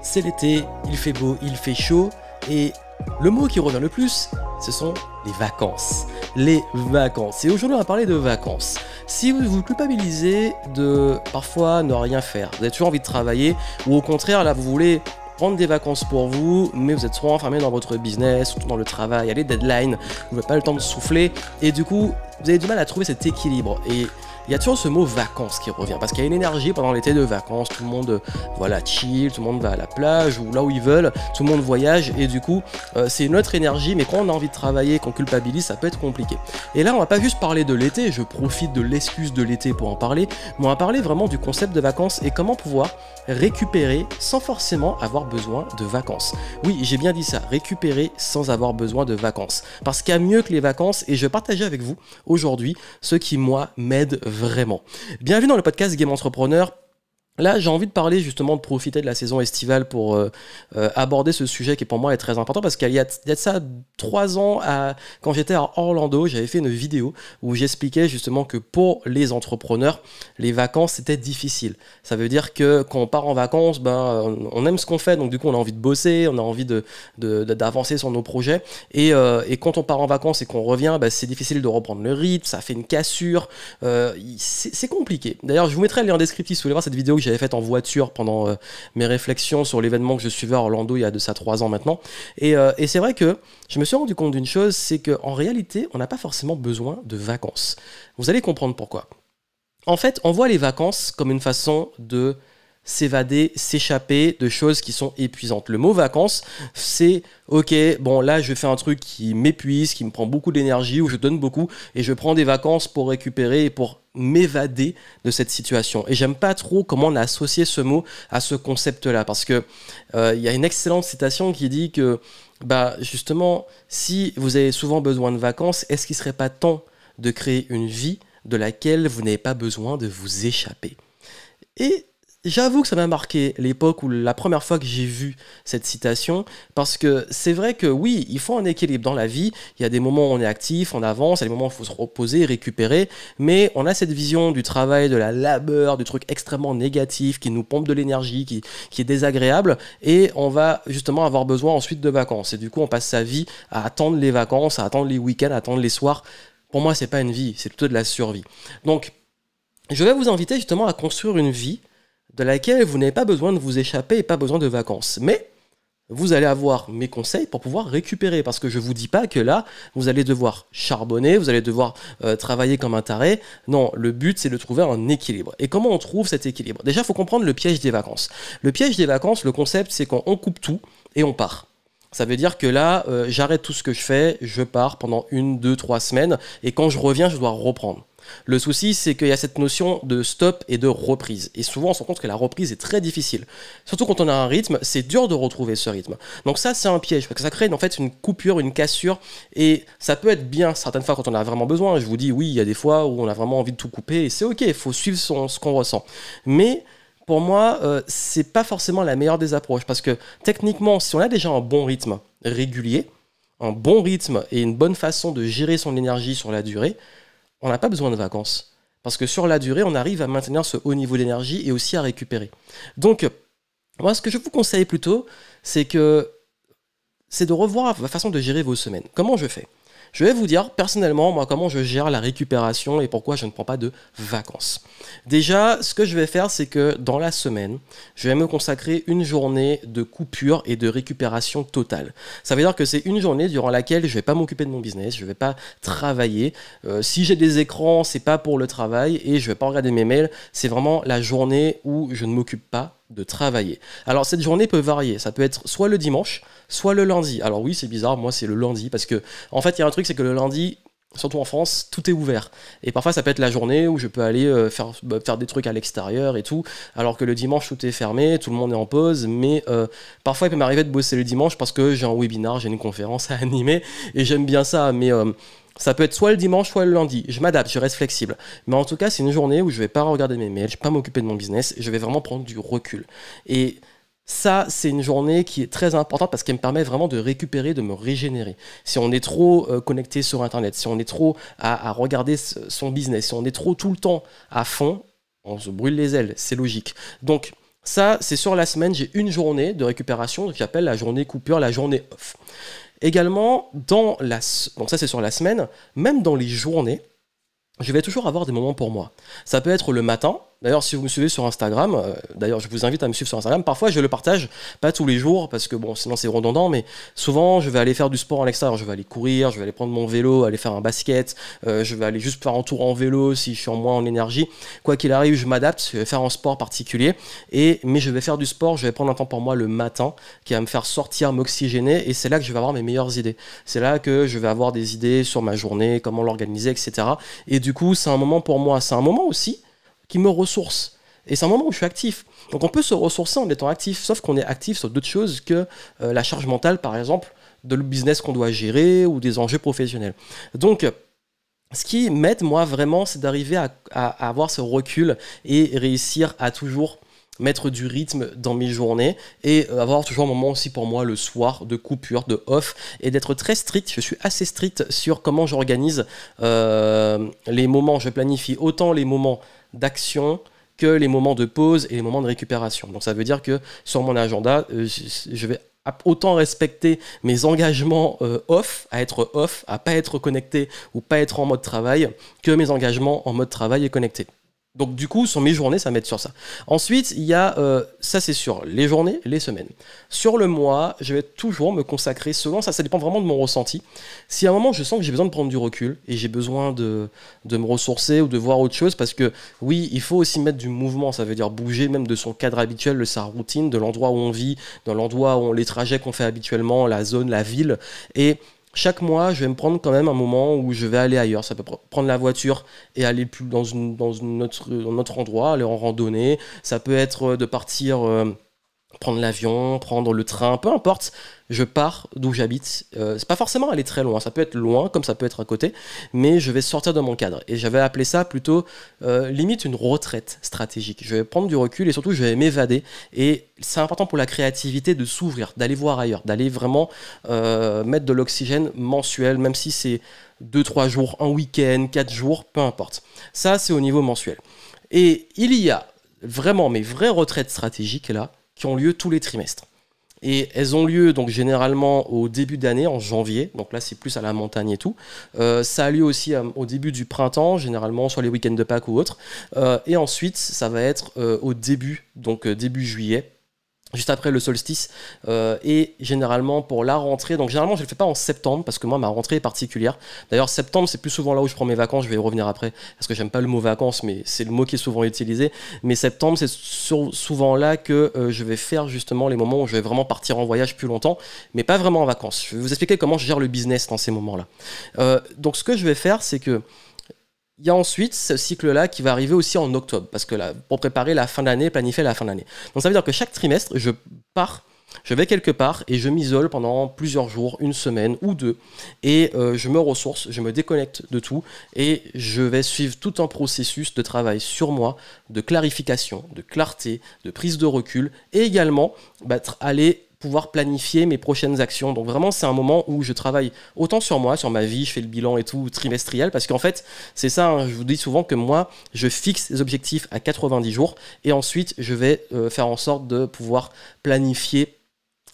c'est l'été, il fait beau, il fait chaud, et le mot qui revient le plus, ce sont les vacances. Les vacances. Et aujourd'hui, on va parler de vacances. Si vous vous culpabilisez de parfois ne rien faire, vous avez toujours envie de travailler, ou au contraire, là, vous voulez prendre des vacances pour vous, mais vous êtes trop enfermé dans votre business, surtout dans le travail, il y a les deadlines, vous n'avez pas le temps de souffler, et du coup, vous avez du mal à trouver cet équilibre. Et il y a toujours ce mot vacances qui revient, parce qu'il y a une énergie pendant l'été de vacances, tout le monde voilà, chill, tout le monde va à la plage ou là où ils veulent, tout le monde voyage, et du coup, c'est une autre énergie, mais quand on a envie de travailler, qu'on culpabilise, ça peut être compliqué. Et là, on va pas juste parler de l'été, je profite de l'excuse de l'été pour en parler, mais on va parler vraiment du concept de vacances et comment pouvoir récupérer sans forcément avoir besoin de vacances. Oui, j'ai bien dit ça, récupérer sans avoir besoin de vacances. Parce qu'il y a mieux que les vacances, et je vais partager avec vous aujourd'hui ce qui, moi, m'aide vraiment. Bienvenue dans le podcast Game Entrepreneur. Là, j'ai envie de parler justement de profiter de la saison estivale pour aborder ce sujet qui pour moi est très important parce qu'il y a de ça 3 ans, quand j'étais à Orlando, j'avais fait une vidéo où j'expliquais justement que pour les entrepreneurs, les vacances c'était difficile. Ça veut dire que quand on part en vacances, on aime ce qu'on fait, donc du coup on a envie de bosser, on a envie d'avancer sur nos projets et quand on part en vacances et qu'on revient, c'est difficile de reprendre le rythme, ça fait une cassure, c'est compliqué. D'ailleurs, je vous mettrai le lien en descriptif si vous voulez voir cette vidéo que j'avais faite en voiture pendant mes réflexions sur l'événement que je suivais à Orlando il y a de ça 3 ans maintenant. Et c'est vrai que je me suis rendu compte d'une chose, c'est qu'en réalité, on n'a pas forcément besoin de vacances. Vous allez comprendre pourquoi. En fait, on voit les vacances comme une façon de s'évader, s'échapper de choses qui sont épuisantes. Le mot vacances, c'est ok, bon là je fais un truc qui m'épuise, qui me prend beaucoup d'énergie, où je donne beaucoup, et je prends des vacances pour récupérer et pour m'évader de cette situation. Et j'aime pas trop comment on a associé ce mot à ce concept-là, parce que y a une excellente citation qui dit que justement, si vous avez souvent besoin de vacances, est-ce qu'il serait pas temps de créer une vie de laquelle vous n'avez pas besoin de vous échapper? Et j'avoue que ça m'a marqué l'époque où la première fois que j'ai vu cette citation, parce que c'est vrai que oui, il faut un équilibre dans la vie, il y a des moments où on est actif, on avance, il y a des moments où il faut se reposer, récupérer, mais on a cette vision du travail, de la labeur, du truc extrêmement négatif qui nous pompe de l'énergie, qui est désagréable, et on va justement avoir besoin ensuite de vacances. Et du coup, on passe sa vie à attendre les vacances, à attendre les week-ends, à attendre les soirs. Pour moi, c'est pas une vie, c'est plutôt de la survie. Donc, je vais vous inviter justement à construire une vie de laquelle vous n'avez pas besoin de vous échapper et pas besoin de vacances. Mais vous allez avoir mes conseils pour pouvoir récupérer, parce que je ne vous dis pas que là, vous allez devoir charbonner, vous allez devoir travailler comme un taré. Non, le but, c'est de trouver un équilibre. Et comment on trouve cet équilibre? Déjà, il faut comprendre le piège des vacances. Le piège des vacances, le concept, c'est quand on coupe tout et on part. Ça veut dire que là, j'arrête tout ce que je fais, je pars pendant 1, 2, 3 semaines, et quand je reviens, je dois reprendre. Le souci, c'est qu'il y a cette notion de stop et de reprise. Et souvent, on se rend compte que la reprise est très difficile. Surtout quand on a un rythme, c'est dur de retrouver ce rythme. Donc ça, c'est un piège, parce que ça crée en fait une coupure, une cassure, et ça peut être bien certaines fois quand on a vraiment besoin. Je vous dis, oui, il y a des fois où on a vraiment envie de tout couper, et c'est ok, il faut suivre ce qu'on ressent. Mais pour moi, c'est pas forcément la meilleure des approches, parce que techniquement, si on a déjà un bon rythme régulier, un bon rythme et une bonne façon de gérer son énergie sur la durée, on n'a pas besoin de vacances. Parce que sur la durée, on arrive à maintenir ce haut niveau d'énergie et aussi à récupérer. Donc, moi, ce que je vous conseille plutôt, c'est de revoir la façon de gérer vos semaines. Comment je fais? Je vais vous dire personnellement, moi, comment je gère la récupération et pourquoi je ne prends pas de vacances. Déjà, ce que je vais faire, c'est que dans la semaine, je vais me consacrer une journée de coupure et de récupération totale. Ça veut dire que c'est une journée durant laquelle je ne vais pas m'occuper de mon business, je ne vais pas travailler. Si j'ai des écrans, c'est pas pour le travail et je ne vais pas regarder mes mails. C'est vraiment la journée où je ne m'occupe pas de travailler. Alors cette journée peut varier, ça peut être soit le dimanche, soit le lundi. Alors oui, c'est bizarre, moi c'est le lundi parce que en fait il y a un truc, c'est que le lundi, surtout en France, tout est ouvert. Et parfois ça peut être la journée où je peux aller faire des trucs à l'extérieur et tout, alors que le dimanche tout est fermé, tout le monde est en pause, mais parfois il peut m'arriver de bosser le dimanche parce que j'ai un webinar, j'ai une conférence à animer et j'aime bien ça, mais ça peut être soit le dimanche, soit le lundi. Je m'adapte, je reste flexible. Mais en tout cas, c'est une journée où je ne vais pas regarder mes mails, je ne vais pas m'occuper de mon business, je vais vraiment prendre du recul. Et ça, c'est une journée qui est très importante parce qu'elle me permet vraiment de récupérer, de me régénérer. Si on est trop connecté sur Internet, si on est trop à regarder son business, si on est trop tout le temps à fond, on se brûle les ailes, c'est logique. Donc, Ça, c'est sur la semaine, j'ai une journée de récupération que j'appelle la journée coupure, la journée off. Également, donc ça c'est sur la semaine, même dans les journées, je vais toujours avoir des moments pour moi. Ça peut être le matin. D'ailleurs, si vous me suivez sur Instagram, d'ailleurs, je vous invite à me suivre sur Instagram. Parfois, je le partage, pas tous les jours, parce que bon, sinon c'est redondant, mais souvent, je vais aller faire du sport en extérieur. Je vais aller courir, je vais aller prendre mon vélo, aller faire un basket, je vais aller juste faire un tour en vélo si je suis en moins en énergie. Quoi qu'il arrive, je m'adapte, je vais faire un sport particulier, mais je vais faire du sport, je vais prendre un temps pour moi le matin, qui va me faire sortir, m'oxygéner, et c'est là que je vais avoir mes meilleures idées. C'est là que je vais avoir des idées sur ma journée, comment l'organiser, etc. Et du coup, c'est un moment pour moi. C'est un moment aussi qui me ressource. Et c'est un moment où je suis actif. Donc on peut se ressourcer en étant actif, sauf qu'on est actif sur d'autres choses que la charge mentale, par exemple, de le business qu'on doit gérer ou des enjeux professionnels. Donc, ce qui m'aide, moi, vraiment, c'est d'arriver à avoir ce recul et réussir à toujours mettre du rythme dans mes journées et avoir toujours un moment aussi pour moi le soir de coupure, de off, et d'être très strict. Je suis assez strict sur comment j'organise les moments. Je planifie autant les moments d'action que les moments de pause et les moments de récupération. Donc ça veut dire que sur mon agenda, je vais autant respecter mes engagements off, à être off, à pas être connecté ou pas être en mode travail, que mes engagements en mode travail et connecté. Donc du coup, sur mes journées, ça m'aide sur ça. Ensuite, il y a, ça c'est sur les journées, les semaines. Sur le mois, je vais toujours me consacrer, selon ça dépend vraiment de mon ressenti. Si à un moment, je sens que j'ai besoin de prendre du recul et j'ai besoin de me ressourcer ou de voir autre chose, parce que oui, il faut aussi mettre du mouvement, ça veut dire bouger même de son cadre habituel, de sa routine, de l'endroit où on vit, de l'endroit où les trajets qu'on fait habituellement, la zone, la ville, et chaque mois, je vais me prendre quand même un moment où je vais aller ailleurs. Ça peut prendre la voiture et aller plus dans un autre endroit, aller en randonnée. Ça peut être de partir prendre l'avion, prendre le train, peu importe. Je pars d'où j'habite. C'est pas forcément aller très loin. Ça peut être loin, comme ça peut être à côté, mais je vais sortir de mon cadre. Et j'avais appelé ça plutôt limite une retraite stratégique. Je vais prendre du recul et surtout je vais m'évader. Et c'est important pour la créativité de s'ouvrir, d'aller voir ailleurs, d'aller vraiment mettre de l'oxygène mensuel, même si c'est 2-3 jours, un week-end, 4 jours, peu importe. Ça, c'est au niveau mensuel. Et il y a vraiment mes vraies retraites stratégiques là, qui ont lieu tous les trimestres. Et elles ont lieu donc généralement au début d'année, en janvier, donc là c'est plus à la montagne et tout. Ça a lieu aussi au début du printemps, généralement sur les week-ends de Pâques ou autres. Et ensuite, ça va être au début, donc début juillet, juste après le solstice, et généralement pour la rentrée, donc généralement je ne le fais pas en septembre parce que moi ma rentrée est particulière. D'ailleurs septembre c'est plus souvent là où je prends mes vacances, je vais y revenir après parce que j'aime pas le mot vacances, mais c'est le mot qui est souvent utilisé. Mais septembre c'est souvent là que je vais faire justement les moments où je vais vraiment partir en voyage plus longtemps, mais pas vraiment en vacances. Je vais vous expliquer comment je gère le business dans ces moments-là. Donc ce que je vais faire, c'est que il y a ensuite ce cycle-là qui va arriver aussi en octobre, parce que là, pour préparer la fin d'année, planifier la fin d'année. Donc ça veut dire que chaque trimestre, je vais quelque part et je m'isole pendant plusieurs jours, une semaine ou deux, et je me ressource, je me déconnecte de tout, et je vais suivre tout un processus de travail sur moi, de clarification, de clarté, de prise de recul, et également aller pouvoir planifier mes prochaines actions. Donc vraiment, c'est un moment où je travaille autant sur moi, sur ma vie, je fais le bilan et tout trimestriel, parce qu'en fait, c'est ça, hein, je vous dis souvent que moi, je fixe des objectifs à 90 jours, et ensuite, je vais faire en sorte de pouvoir planifier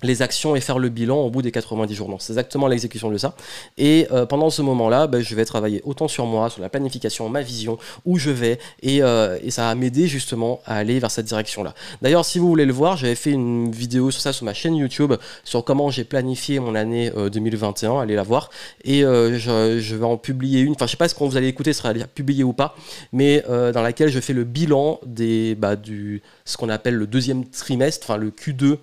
les actions et faire le bilan au bout des 90 jours. Donc c'est exactement l'exécution de ça. Et pendant ce moment-là, je vais travailler autant sur moi, sur la planification, ma vision, où je vais, et ça va m'aider justement à aller vers cette direction-là. D'ailleurs, si vous voulez le voir, j'avais fait une vidéo sur ça sur ma chaîne YouTube, sur comment j'ai planifié mon année 2021, allez la voir, et je vais en publier une, enfin je sais pas ce qu'on vous allez écouter, sera publié ou pas, mais dans laquelle je fais le bilan ce qu'on appelle le deuxième trimestre, enfin le Q2,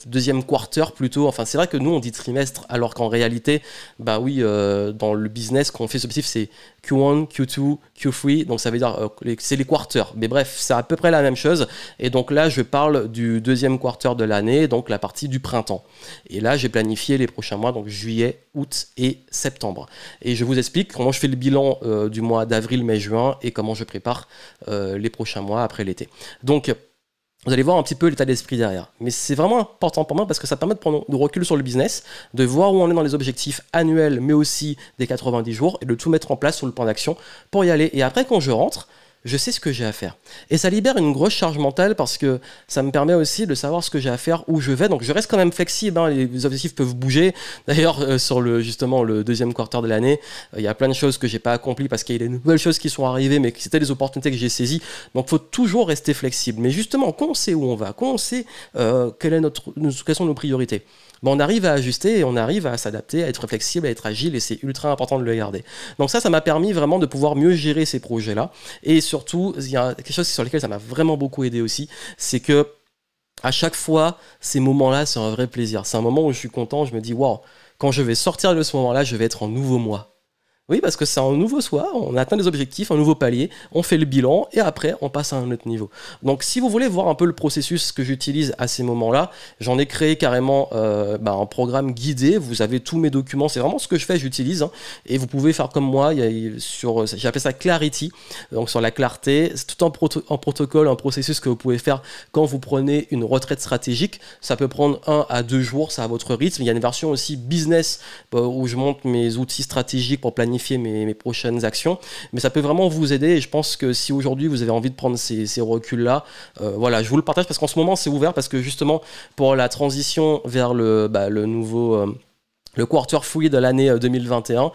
deuxième quarter plutôt. Enfin, c'est vrai que nous, on dit trimestre, alors qu'en réalité, dans le business, quand on fait ce objectif, c'est Q1, Q2, Q3. Donc, ça veut dire c'est les quarters. Mais bref, c'est à peu près la même chose. Et donc là, je parle du deuxième quarter de l'année, donc la partie du printemps. Et là, j'ai planifié les prochains mois, donc juillet, août et septembre. Et je vous explique comment je fais le bilan du mois d'avril, mai, juin et comment je prépare les prochains mois après l'été. Donc, vous allez voir un petit peu l'état d'esprit derrière. Mais c'est vraiment important pour moi parce que ça permet de prendre du recul sur le business, de voir où on est dans les objectifs annuels, mais aussi des 90 jours, et de tout mettre en place sur le plan d'action pour y aller. Et après, quand je rentre, je sais ce que j'ai à faire. Et ça libère une grosse charge mentale parce que ça me permet aussi de savoir ce que j'ai à faire, où je vais. Donc je reste quand même flexible, hein, les objectifs peuvent bouger. D'ailleurs, sur justement le deuxième quarter de l'année, il y a plein de choses que j'ai pas accomplies parce qu'il y a des nouvelles choses qui sont arrivées, mais c'était des opportunités que j'ai saisies. Donc il faut toujours rester flexible. Mais justement, quand on sait où on va, quand on sait quelles sont nos priorités, on arrive à ajuster et on arrive à s'adapter, à être flexible, à être agile, et c'est ultra important de le garder. Donc ça m'a permis vraiment de pouvoir mieux gérer ces projets-là. Et surtout, il y a quelque chose sur lequel ça m'a vraiment beaucoup aidé aussi, c'est que à chaque fois, ces moments-là, c'est un vrai plaisir. C'est un moment où je suis content, je me dis, waouh, quand je vais sortir de ce moment-là, je vais être en nouveau moi. Oui, parce que c'est un nouveau soi, on atteint des objectifs, un nouveau palier, on fait le bilan et après on passe à un autre niveau. Donc si vous voulez voir un peu le processus que j'utilise à ces moments-là, j'en ai créé carrément un programme guidé, vous avez tous mes documents, c'est vraiment ce que je fais, j'utilise, hein, et vous pouvez faire comme moi, j'ai appelé ça Clarity, donc sur la clarté, c'est tout un protocole, un processus que vous pouvez faire quand vous prenez une retraite stratégique, ça peut prendre 1 à 2 jours, c'est à votre rythme, il y a une version aussi business où je monte mes outils stratégiques pour planifier mes prochaines actions, mais ça peut vraiment vous aider et je pense que si aujourd'hui vous avez envie de prendre ces reculs-là, voilà, je vous le partage parce qu'en ce moment c'est ouvert parce que justement pour la transition vers le nouveau... le quarter free de l'année 2021,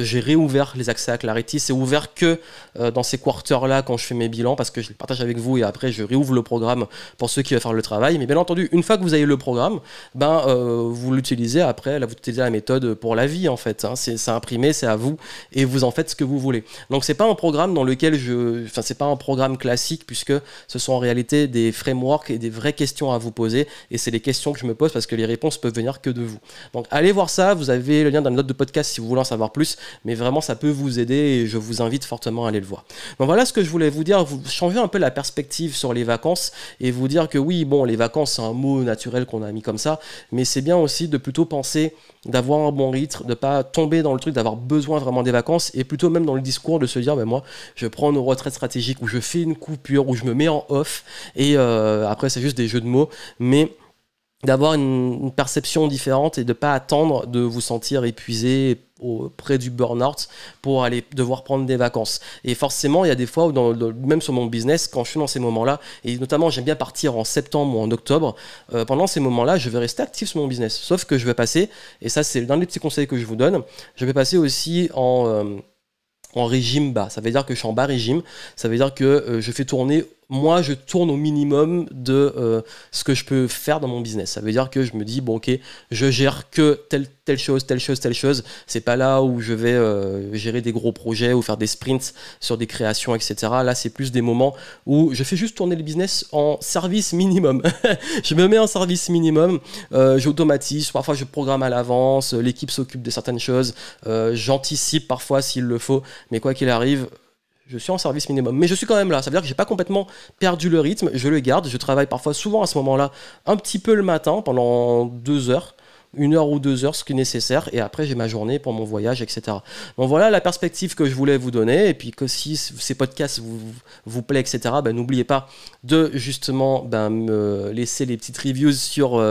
j'ai réouvert les accès à Clarity. C'est ouvert que dans ces quarters-là quand je fais mes bilans parce que je les partage avec vous et après je réouvre le programme pour ceux qui veulent faire le travail. Mais bien entendu, une fois que vous avez le programme, vous l'utilisez après, là vous utilisez la méthode pour la vie en fait. Hein. C'est imprimé, c'est à vous et vous en faites ce que vous voulez. Donc c'est pas un programme dans lequel c'est pas un programme classique puisque ce sont en réalité des frameworks et des vraies questions à vous poser et c'est les questions que je me pose parce que les réponses peuvent venir que de vous. Donc allez voir ça, vous avez le lien dans la note de podcast si vous voulez en savoir plus, mais vraiment ça peut vous aider et je vous invite fortement à aller le voir. Donc voilà ce que je voulais vous dire, vous changer un peu la perspective sur les vacances et vous dire que oui, bon, les vacances c'est un mot naturel qu'on a mis comme ça, mais c'est bien aussi de plutôt penser d'avoir un bon rythme, de ne pas tomber dans le truc d'avoir besoin vraiment des vacances et plutôt même dans le discours de se dire moi je prends une retraite stratégique où je fais une coupure, où je me mets en off et après c'est juste des jeux de mots, mais d'avoir une perception différente et de ne pas attendre de vous sentir épuisé près du burn-out pour aller devoir prendre des vacances. Et forcément, il y a des fois où, même sur mon business, quand je suis dans ces moments-là, et notamment j'aime bien partir en septembre ou en octobre, pendant ces moments-là, je vais rester actif sur mon business. Sauf que je vais passer, et ça c'est l'un des petits conseils que je vous donne, je vais passer aussi en régime bas. Ça veut dire que je suis en bas régime, ça veut dire que je fais tourner... Moi, je tourne au minimum de ce que je peux faire dans mon business. Ça veut dire que je me dis, bon, ok, je gère que telle chose. C'est pas là où je vais gérer des gros projets ou faire des sprints sur des créations, etc. Là, c'est plus des moments où je fais juste tourner le business en service minimum. Je me mets en service minimum, j'automatise, parfois je programme à l'avance, l'équipe s'occupe de certaines choses, j'anticipe parfois s'il le faut, mais quoi qu'il arrive, je suis en service minimum, mais je suis quand même là. Ça veut dire que j'ai pas complètement perdu le rythme, je le garde. Je travaille parfois souvent à ce moment-là, un petit peu le matin pendant 2 heures. 1 heure ou 2 heures, ce qui est nécessaire, et après j'ai ma journée pour mon voyage, etc. Donc voilà la perspective que je voulais vous donner, et puis que si ces podcasts vous plaît, etc., n'oubliez pas de justement me laisser les petites reviews sur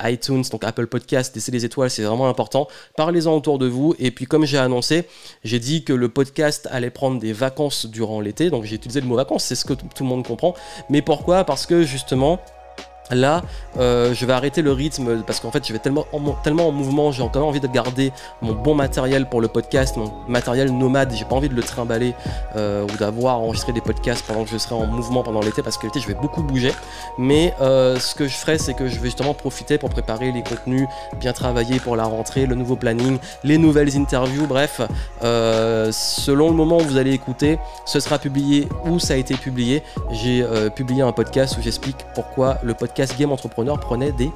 iTunes, donc Apple Podcast, laisser les étoiles, c'est vraiment important. Parlez-en autour de vous, et puis comme j'ai annoncé, j'ai dit que le podcast allait prendre des vacances durant l'été, donc j'ai utilisé le mot vacances, c'est ce que tout le monde comprend, mais pourquoi? Parce que justement, là, je vais arrêter le rythme parce qu'en fait, je vais tellement en mouvement, j'ai encore envie de garder mon bon matériel pour le podcast, mon matériel nomade. J'ai pas envie de le trimballer ou d'avoir enregistré des podcasts pendant que je serai en mouvement pendant l'été parce que l'été, je vais beaucoup bouger. Mais ce que je ferai, c'est que je vais justement profiter pour préparer les contenus, bien travailler pour la rentrée, le nouveau planning, les nouvelles interviews. Bref, selon le moment où vous allez écouter, ce sera publié ou ça a été publié. J'ai publié un podcast où j'explique pourquoi le podcast Game Entrepreneur prenait des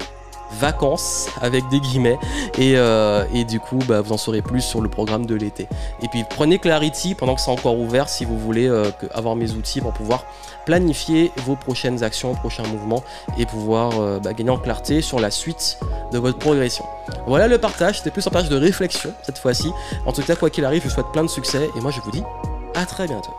vacances avec des guillemets et du coup vous en saurez plus sur le programme de l'été. Et puis prenez Clarity pendant que c'est encore ouvert si vous voulez avoir mes outils pour pouvoir planifier vos prochaines actions, prochains mouvements et pouvoir gagner en clarté sur la suite de votre progression. Voilà le partage, c'était plus un partage de réflexion cette fois-ci. En tout cas, quoi qu'il arrive, je vous souhaite plein de succès et moi je vous dis à très bientôt.